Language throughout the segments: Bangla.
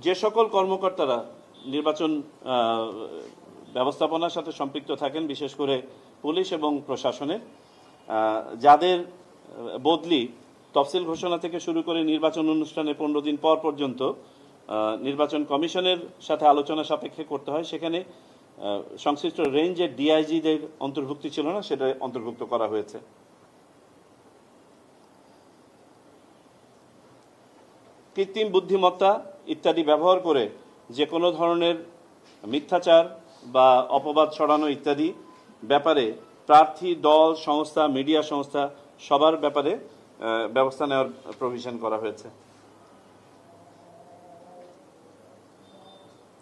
যে সকল কর্মকর্তারা নির্বাচন ব্যবস্থাপনার সাথে সম্পৃক্ত থাকেন, বিশেষ করে পুলিশ এবং প্রশাসনে, যাদের বদলি তফসিল ঘোষণা থেকে শুরু করে নির্বাচন অনুষ্ঠানে 15 দিন পর পর্যন্ত নির্বাচন কমিশনের সাথে আলোচনা সাপেক্ষে করতে হয়, সেখানে সংশ্লিষ্ট রেঞ্জের ডিআইজিদের অন্তর্ভুক্তি ছিল না, সেটা অন্তর্ভুক্ত করা হয়েছে। কৃত্রিম বুদ্ধিমত্তা ইত্যাদি ব্যবহার করে যে কোনো ধরনের মিথ্যাচার বা অপবাদ ছড়ানো ইত্যাদি ব্যাপারে প্রার্থী, দল, সংস্থা, মিডিয়া সংস্থা সবার ব্যাপারে ব্যবস্থা নেওয়ার প্রভিশন করা হয়েছে।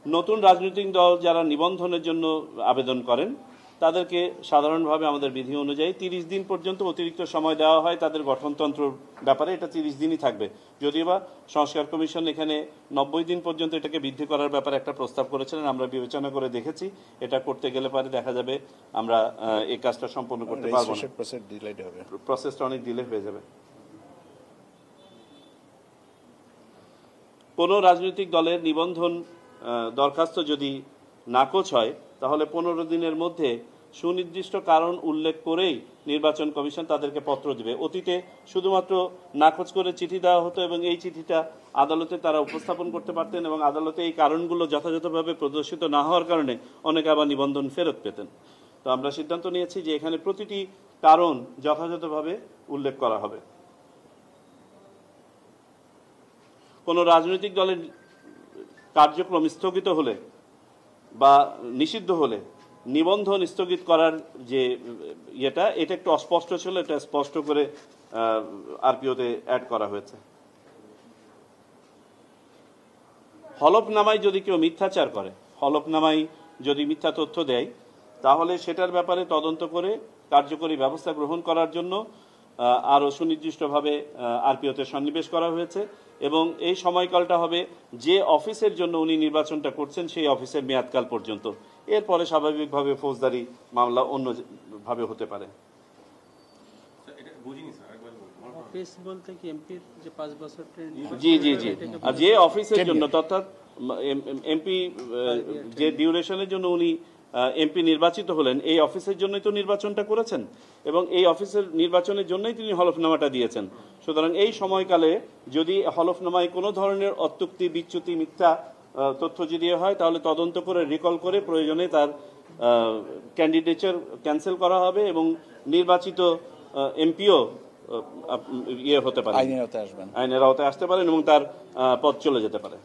নতুন রাজনৈতিক দল যারা নিবন্ধনের জন্য আবেদন করেন তাদেরকে সাধারণভাবে আমাদের বিধি অনুযায়ী 30 দিন পর্যন্ত অতিরিক্ত সময় দেওয়া হয় তাদের গঠনতন্ত্রের ব্যাপারে। এটা 30 দিনই থাকবে, যদিও বা সংস্কার কমিশন এখানে 90 দিন পর্যন্ত এটাকে বৃদ্ধি করার ব্যাপারে একটা প্রস্তাব করেছিলেন। আমরা বিবেচনা করে দেখেছি, এটা করতে গেলে পরে দেখা যাবে আমরা এই কাজটা সম্পন্ন করতে পারবো না, প্রসেসটা অনেক ডিলে হয়ে যাবে। কোনো রাজনৈতিক দলের নিবন্ধন দরখাস্ত যদি নাকচ হয় তাহলে 15 দিনের মধ্যে সুনির্দিষ্ট কারণ উল্লেখ করেই নির্বাচন কমিশন তাদেরকে পত্র দেবে। অতীতে শুধুমাত্র নাকচ করে চিঠি দেওয়া হতো এবং এই চিঠিটা আদালতে তারা উপস্থাপন করতে পারতেন এবং আদালতে এই কারণগুলো যথাযথভাবে প্রদর্শিত না হওয়ার কারণে অনেকে আবার নিবন্ধন ফেরত পেতেন। তো আমরা সিদ্ধান্ত নিয়েছি যে এখানে প্রতিটি কারণ যথাযথভাবে উল্লেখ করা হবে। কোনো রাজনৈতিক দলের কার্যক্রম স্থগিত হলে বা নিষিদ্ধ হলে নিবন্ধন স্থগিত করার যে এটা একটু অস্পষ্ট ছিল, এটা স্পষ্ট করে আরপিওতে অ্যাড করা হয়েছে। হলফনামায় যদি কেউ মিথ্যাচার করে, হলফনামায় যদি মিথ্যা তথ্য দেয়, তাহলে সেটার ব্যাপারে তদন্ত করে কার্যকরী ব্যবস্থা গ্রহণ করার জন্য আরও সুনির্দিষ্টভাবে আরপিওতে সন্নিবেশ করা হয়েছে এবং এই সময়কালটা হবে যে অফিসের জন্য উনি নির্বাচনটা করছেন সেই অফিসের মেয়াদকাল পর্যন্ত। এরপরে স্বাভাবিকভাবে ফৌজদারি মামলা অন্যভাবে হতে পারে। জি জি জি, আর যে অফিসের জন্য অর্থাৎ এমপি যে ডিউরেশনের জন্য উনি এমপি নির্বাচিত হলেন, এই অফিসের জন্যই তো নির্বাচনটা করেছেন এবং এই অফিসের নির্বাচনের জন্যই তিনি হলফনামাটা দিয়েছেন। সুতরাং এই সময়কালে যদি হলফনামায় কোনো ধরনের অত্যুক্তি, বিচ্যুতি, মিথ্যা তথ্য যদি হয় তাহলে তদন্ত করে রিকল করে প্রয়োজনে তার ক্যান্ডিডেচার ক্যান্সেল করা হবে এবং নির্বাচিত এমপিও হতে পারে, আইনের আওতায় আসতে পারেন এবং তার পদ চলে যেতে পারে।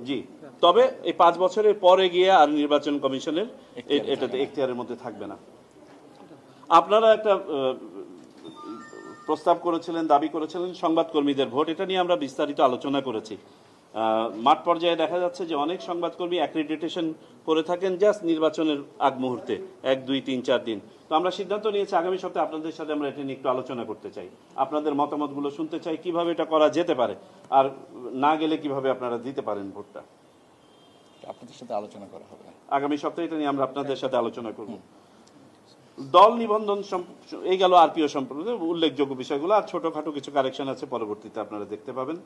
জি, তবে এই 5 বছরের পরে গিয়ে আর নির্বাচন কমিশনের এটাতে এখতিয়ারের মধ্যে থাকবে না। আপনারা একটা প্রস্তাব করেছিলেন, দাবি করেছিলেন সংবাদকর্মীদের ভোট। এটা নিয়ে আমরা বিস্তারিত আলোচনা করেছি। মাঠ পর্যায়ে দেখা যাচ্ছে যে অনেক সংবাদকর্মী অ্যাক্রিডিটেশন করে থাকেন জাস্ট নির্বাচনের আগ মুহূর্তে, 1, 2, 3, 4 দিন। তো আমরা সিদ্ধান্ত নিয়েছি আগামী সপ্তাহে আপনাদের সাথে আমরা এটা নিয়ে একটু আলোচনা করতে চাই, আপনাদের মতামতগুলো শুনতে চাই, কিভাবে এটা করা যেতে পারে আর না গেলে কিভাবে আপনারা দিতে পারেন ভোটটা। আপনাদের সাথে আলোচনা করা হবে আগামী সপ্তাহে, এটা নিয়ে আমরা আপনাদের সাথে আলোচনা করব। দল নিবন্ধন এই গেল আরপিও সম্পর্কে উল্লেখযোগ্য বিষয়গুলো, আর ছোটখাটো কিছু কারেকশন আছে পরবর্তীতে আপনারা দেখতে পাবেন।